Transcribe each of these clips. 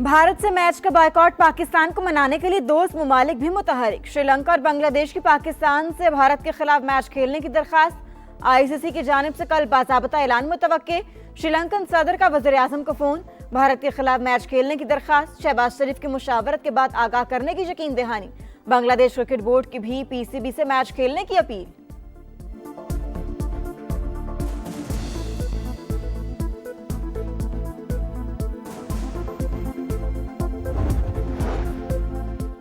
भारत से मैच का बायकॉट पाकिस्तान को मनाने के लिए दोस्त ममालिक भी मुतहरिक। श्रीलंका और बांग्लादेश की पाकिस्तान से भारत के खिलाफ मैच खेलने की दरखास्त। आईसीसी की जानिब से कल बाज़ाबता ऐलान मुतवक्के। श्रीलंकन सदर का वज़ीर आज़म को फोन, भारत के खिलाफ मैच खेलने की दरखास्त। शहबाज शरीफ की मुशावरत के बाद आगाह करने की यकीन दहानी। बांग्लादेश क्रिकेट बोर्ड की भी पीसीबी से मैच खेलने की अपील।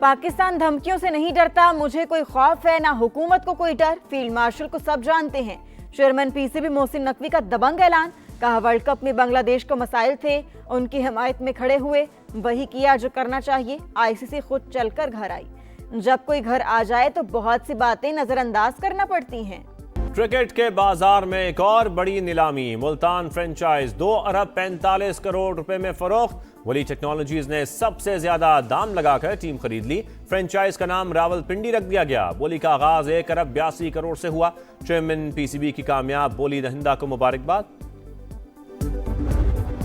पाकिस्तान धमकियों से नहीं डरता, मुझे कोई खौफ है ना हुकूमत को कोई डर, फील्ड मार्शल को सब जानते हैं। चेयरमैन पीसीबी मोहसिन नकवी का दबंग ऐलान। कहा वर्ल्ड कप में बांग्लादेश को मसाइल थे, उनकी हिमायत में खड़े हुए, वही किया जो करना चाहिए। आईसीसी खुद चलकर घर आई। जब कोई घर आ जाए तो बहुत सी बातें नजरअंदाज करना पड़ती हैं। क्रिकेट के बाजार में एक और बड़ी नीलामी। मुल्तान फ्रेंचाइज 2 अरब 45 करोड़ रुपए में फरोख्त। वली टेक्नोलॉजीज ने सबसे ज्यादा दाम लगाकर टीम खरीद ली। फ्रेंचाइज का नाम रावलपिंडी रख दिया गया। बोली का आगाज 1 अरब 82 करोड़ से हुआ। चेयरमैन पीसीबी की कामयाब बोली दहिंदा को मुबारकबाद।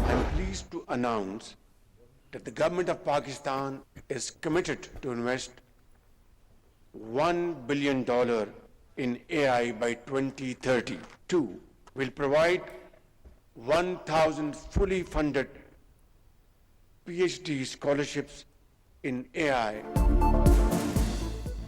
I'm pleased to announce that the government of Pakistan is committed to invest $1 billion in AI by 2030. 2. Will provide 1,000 fully funded PhD scholarships in AI.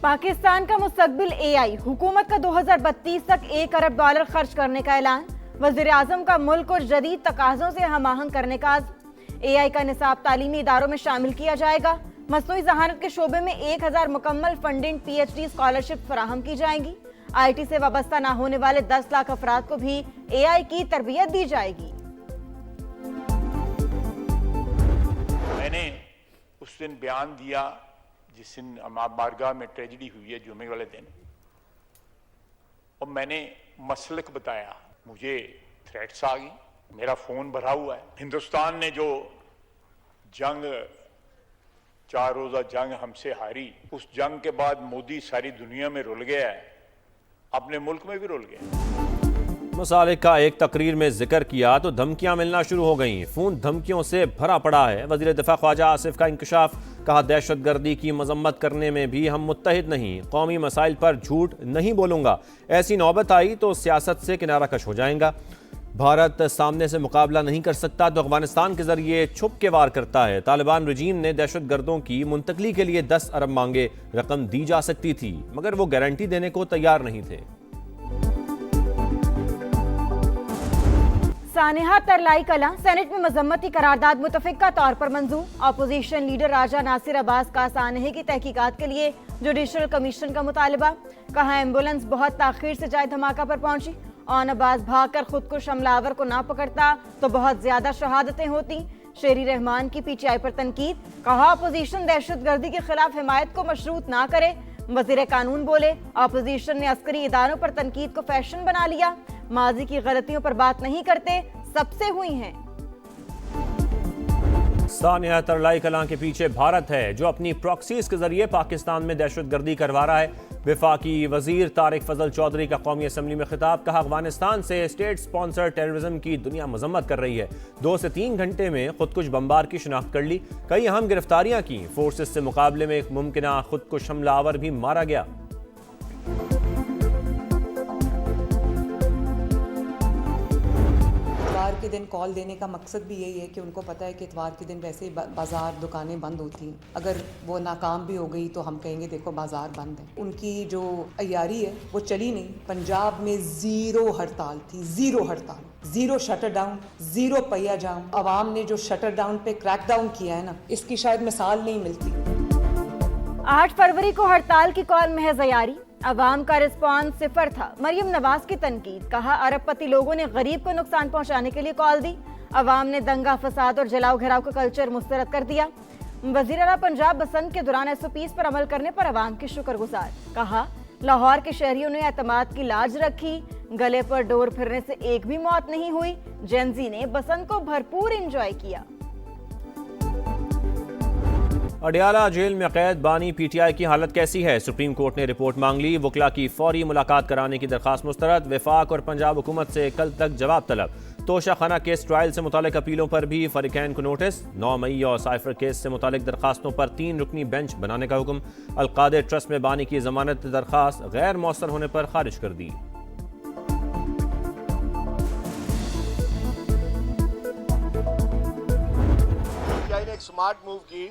Pakistan का मुस्तकबिल एआई। हुकूमत का 2032 तक $1 अरब खर्च करने का ऐलान। वज़ीर आज़म का मुल्क और जदीद तकाज़ों से हम-आहंग करने का आज़्म। एआई का निसाब तालीमी इदारों में शामिल किया जाएगा। मसनूई ज़हानत के शोबे में 1000 मुकम्मल फंडिंग PhD स्कॉलरशिप फराहम की जाएंगी। आईटी से वाबस्ता ना होने वाले 10 लाख अफराद को भी एआई की तरबियत दी जाएगी। मैंने उस दिन बयान दिया जिस दिन अमाब बारगाह में ट्रेजेडी हुई है, जुमे वाले दिन, और मैंने मसलक बताया। मुझे थ्रेट्स आ गई, मेरा फोन भरा हुआ है। हिंदुस्तान ने जो जंग 4 रोजा जंग हमसे हारी, उस जंग के बाद मोदी सारी दुनिया में रुल गया है, अपने मुल्क में भी रुल गया। मसालिक का एक तकरीर में जिक्र किया तो धमकियां मिलना शुरू हो गईं। फोन धमकियों से भरा पड़ा है। वज़ीर दिफा ख्वाजा आसिफ का इंकशाफ। कहा दहशतगर्दी की मजम्मत करने में भी हम मुत्तहिद नहीं, कौमी मसाइल पर झूठ नहीं बोलूंगा। ऐसी नौबत आई तो सियासत से किनारा कश हो जाएगा। भारत सामने से मुकाबला नहीं कर सकता तो अफगानिस्तान के जरिए छुप के वार करता है। तालिबान रजीम ने दहशतगर्दों की मुंतकली के लिए 10 अरब मांगे। रकम दी जा सकती थी मगर वो गारंटी देने को तैयार नहीं थे। सानेहा तरलाई कला। सेनेट में मजम्मती करारदाद मुतफिका तौर पर मंजूर। अपोजिशन लीडर राजा नासिर अब्बास का सानेहे की तहकीकात के लिए जुडिशल कमीशन का मुतालबा। कहा एम्बुलेंस बहुत ताखीर से जाए धमाका पर पहुंची। ऑन अब्बास भागकर खुद को हमलावर को ना पकड़ता तो बहुत ज्यादा शहादतें होती। शेरी रहमान की पीटीआई पर तनकीद। कहा अपोजिशन दहशतगर्दी के खिलाफ हिमायत को मशरूत ना करे। वजीर कानून बोले अपोजिशन ने अस्करी इदारों पर तनकीद को फैशन बना लिया। माजी की गलतियों पर बात नहीं करते, सबसे हुई हैं। सानिया तरलाई कलां के पीछे भारत है जो अपनी प्रॉक्सीज के जरिए पाकिस्तान में दहशतगर्दी करवा रहा है। वफाकी वजीर तारिक फजल चौधरी का कौमी असम्बली में खिताब। कहा अफगानिस्तान से स्टेट स्पॉन्सर टेररिज्म की दुनिया मजम्मत कर रही है। 2 से 3 घंटे में खुदकुश बमबार की शिनाख्त कर ली। कई अहम गिरफ्तारियां की। फोर्सेस से मुकाबले में एक मुमकिना खुदकुश हमलावर भी मारा गया। के दिन कॉल देने का मकसद भी यही है कि उनको पता है कि इतवार के दिन वैसे ही बाजार दुकानें बंद होती हैं। अगर वो नाकाम भी हो गई तो हम कहेंगे देखो बाजार बंद है। उनकी जो अय्यारी है वो चली नहीं। पंजाब में 0 हड़ताल थी, 0 हड़ताल, 0 शटर डाउन, 0 पहिया जाम। अवाम ने जो शटर डाउन पे क्रैक डाउन किया है ना, इसकी शायद मिसाल नहीं मिलती। 8 फरवरी को हड़ताल की कॉल महज अय्यारी। अवाम का रिस्पॉन्स 0 था। मरियम नवाज की तनकीद। कहा अरबपति लोगों ने गरीब को नुकसान पहुंचाने के लिए कॉल दी। अवाम ने दंगा फसाद और जलाओ घिराव का कल्चर मुस्तरद कर दिया। वजीर आला पंजाब बसंत के दौरान SOPs पर अमल करने पर अवाम के शुक्रगुजार। कहा लाहौर के शहरियों ने एतमाद की लाज रखी। गले पर डोर फिरने से एक भी मौत नहीं हुई। जेंजी ने बसंत को भरपूर एंजॉय किया। अडियाला जेल में कैद बानी पीटीआई की हालत कैसी है? सुप्रीम कोर्ट ने रिपोर्ट मांग ली। वकला की फौरी मुलाकात कराने की दरखास्त मुस्तरद। वफाक और पंजाब हुकूमत से कल तक जवाब तलब। तोशाखाना केस ट्रायल से मुतालिक अपीलों पर भी फरीकैन को नोटिस। 9 मई और साइफर केस से मुतालिक दरखास्तों पर 3 रुकनी बेंच बनाने का हुक्म। अलकादर ट्रस्ट में बानी की जमानत दरखास्त गैर मौसर होने पर खारिज कर दी। ने एक स्मार्ट मूव की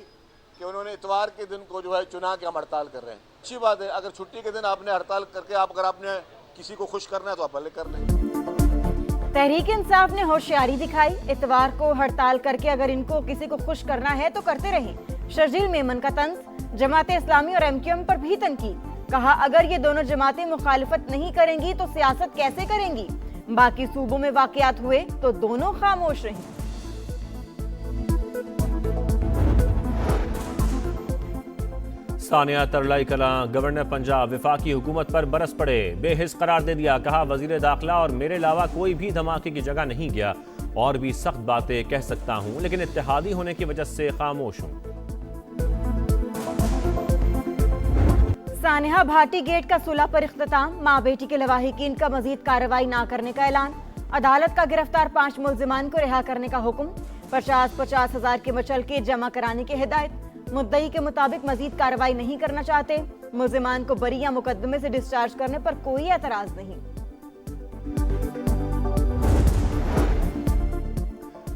कि उन्होंने इतवार के दिन को जो है चुना कि हम हड़ताल कर रहे हैं। अच्छी बात है, अगर अगर छुट्टी के दिन आपने हड़ताल करके अगर आपने किसी को खुश करना है तो आप भले कर लें। तहरीक इंसाफ ने होशियारी दिखाई। इतवार को हड़ताल करके अगर इनको किसी को खुश करना है तो करते रहें। शर्जील मेमन का तंज। जमात इस्लामी और एमक्यूएम पर भी तनकीद। कहा अगर ये दोनों जमातें मुखालिफत नहीं करेंगी तो सियासत कैसे करेंगी। बाकी सूबों में वाकयात हुए तो दोनों खामोश रहीं। सानिया तरलाई कलां। गवर्नर पंजाब विफाकी हुकूमत पर बरस पड़े। बेहिस करार दे दिया। कहा वजीर दाखिला और मेरे अलावा कोई भी धमाके की जगह नहीं गया। और भी सख्त बातें कह सकता हूं लेकिन इत्तेहादी होने की वजह से खामोश हूं। सानिया भाटी गेट का सुलह पर इख्तिताम। माँ बेटी के लवाहिकीन का मजीद कार्रवाई न करने का ऐलान। अदालत का गिरफ्तार 5 मुल्जिमान को रिहा करने का हुक्म। 50-50 हजार के मचलके जमा कराने की हिदायत। मुद्दई के मुताबिक मजीद कार्रवाई नहीं करना चाहते। मुल्जिमान को बरी या मुकदमे से डिस्चार्ज करने पर कोई एतराज नहीं।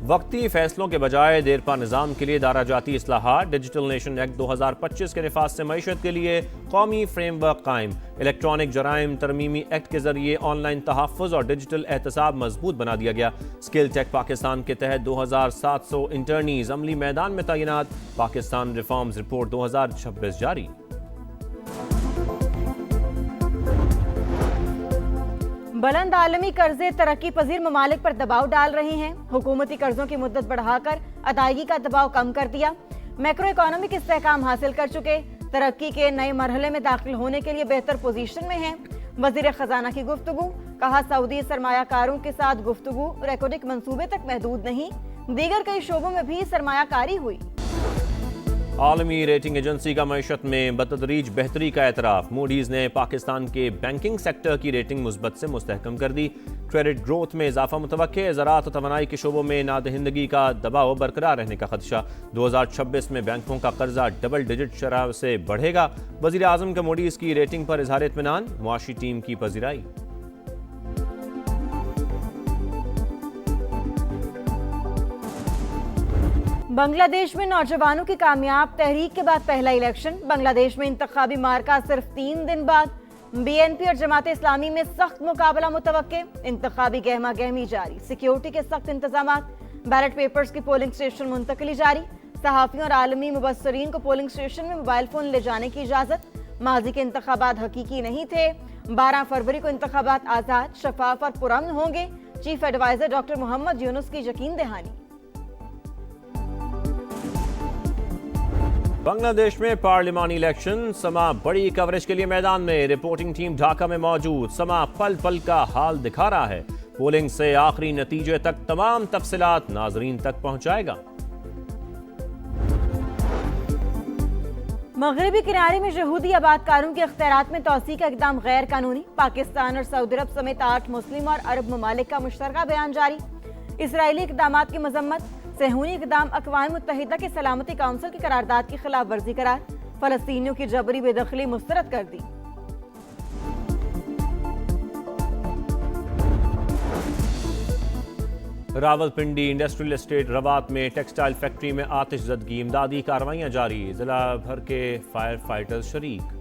वक्ती फैसलों के बजाय देरपा निज़ाम के लिए दारा जाती इस्लाहात। डिजिटल नेशन एक्ट 2025 के निफाज से मईशत के लिए कौमी फ्रेमवर्क कायम। इलेक्ट्रॉनिक जराइम तरमीमी एक्ट के जरिए ऑनलाइन तहफ़्फ़ुज़ और डिजिटल एहतसाब मजबूत बना दिया गया। स्किल टेक पाकिस्तान के तहत 2700 इंटर्नीज अमली मैदान में तैनात। पाकिस्तान रिफॉर्म्स रिपोर्ट 2026 जारी। बुलंद आलमी कर्जे तरक्की पजीर ममालिक पर दबाव डाल रहे हैं। हुकूमती कर्जों की मुद्दत बढ़ाकर अदायगी का दबाव कम कर दिया। मैक्रो इकोनॉमिक इस्तेहकाम हासिल कर चुके, तरक्की के नए मरहले में दाखिल होने के लिए बेहतर पोजीशन में हैं। वजीर खजाना की गुफ्तगू। कहा सऊदी सरमायाकारों के साथ गुफ्तगू रेकॉर्डिक मंसूबे तक महदूद नहीं, दीगर कई शोबों में भी सरमायाकारी हुई। आलमी रेटिंग एजेंसी का मईशत में बतदरीज बेहतरी का एतराफ। मूडीज ने पाकिस्तान के बैंकिंग सेक्टर की रेटिंग मुस्बत से मुस्तहकम कर दी। क्रेडिट ग्रोथ में इजाफा मुतवक्के। ज़राअत और तवानाई के शोबों में नादहिंदगी का दबाव बरकरार रहने का खदशा। 2026 में बैंकों का कर्जा डबल डिजिट शरह से बढ़ेगा। वज़ीर आज़म का मूडीज की रेटिंग पर इजहार इत्मीनान। मुआशी टीम की पजीराई। बांग्लादेश में नौजवानों की कामयाब तहरीक के बाद पहला इलेक्शन। बांग्लादेश में इंतखाबी मार्का सिर्फ 3 दिन बाद। बीएनपी और जमात इस्लामी में सख्त मुकाबला मुतवक्के। इंतखाबी गहमा गहमी जारी। सिक्योरिटी के सख्त इंतजामात। बैलेट पेपर्स की पोलिंग स्टेशन मुंतकिली जारी। सहाफियों और आलमी मुबस्सरीन को पोलिंग स्टेशन में मोबाइल फोन ले जाने की इजाजत। माजी के इंतखाबात हकीकी नहीं थे। 12 फरवरी को इंतखाबात आजाद, शफाफ और पुरअमन होंगे। Chief adviser doctor Muhammad Yunus की यकीन दहानी। बांग्लादेश में पार्लिमानी इलेक्शन। समा बड़ी कवरेज के लिए मैदान में। रिपोर्टिंग टीम ढाका में मौजूद। समा पल पल का हाल दिखा रहा है। पोलिंग से आखिरी नतीजे तक तमाम तफसीलात नाजरीन तक पहुंचाएगा। मगरबी किनारे में यहूदी आबादकारों के इख्तियारात में तोसी का इकदाम गैर कानूनी। पाकिस्तान और सऊदी अरब समेत 8 मुस्लिम और अरब ममालिक का मुश्तरका बयान जारी। इसराइली इकदामात की मजम्मत। सेहूनी इकदाम अक़वाम मुत्तहिदा के सलामती काउंसिल की करारदाद की खिलाफ वर्जी करार। फलस्तीनियों की जबरी बेदखली मुस्तरद कर दी। रावलपिंडी इंडस्ट्रियल एस्टेट रवात में टेक्सटाइल फैक्ट्री में आतिशज़दगी। इमदादी कार्रवाइयां जारी। जिला भर के फायर फाइटर्स शरीक।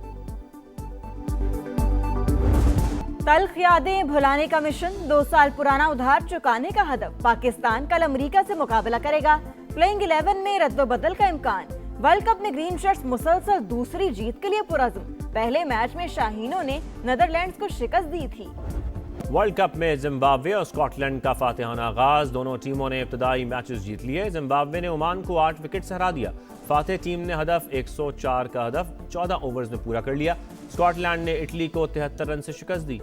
तल्ख यादें भुलाने का मिशन। 2 साल पुराना उधार चुकाने का हदफ। पाकिस्तान कल अमेरिका से मुकाबला करेगा। प्लेइंग 11 में रद्दोबदल का इम्कान। वर्ल्ड कप में ग्रीन शर्ट्स मुसलसल दूसरी जीत के लिए पुरअज़्म। पहले मैच में शाहीनों ने नीदरलैंड्स को शिकस्त दी थी। वर्ल्ड कप में जिम्बाब्वे और स्कॉटलैंड का फातिहाना आगाज। दोनों टीमों ने इब्तदाई मैचेस जीत लिए। जिम्बाब्वे ने ओमान को 8 विकेट से हरा दिया। फातिह टीम ने हदफ 104 का हदफ 14 ओवर्स में पूरा कर लिया। स्कॉटलैंड ने इटली को 73 रन से शिकस्त दी।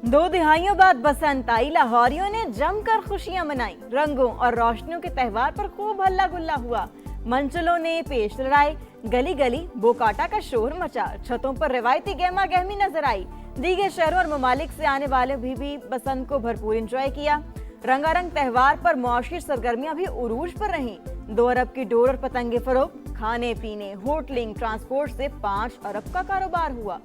दो दिहाइयों बाद बसंत आई। लाहौरियों ने जमकर खुशियां मनाई। रंगों और रोशनियों के त्यौहार पर खूब हल्ला गुल्ला हुआ। मंचलों ने पेश लड़ाए। गली गली बोकाटा का शोर मचा। छतों पर रिवायती गहमा गहमी नजर आई। दीगर शहरों और ममालिक से आने वाले भी बसंत को भरपूर एंजॉय किया। रंगारंग त्योहार पर मुआशी सरगर्मियां भी उरूज पर रहीं। 2 अरब की डोर और पतंगे फरोख्त, खाने पीने, होटलिंग, ट्रांसपोर्ट से 5 अरब का कारोबार हुआ।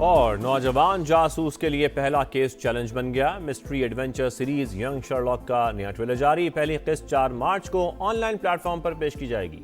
और नौजवान जासूस के लिए पहला केस चैलेंज बन गया। Mystery adventure series young Sherlock का नया ट्रेलर जारी। पहली किस्त 4 मार्च को ऑनलाइन प्लेटफॉर्म पर पेश की जाएगी।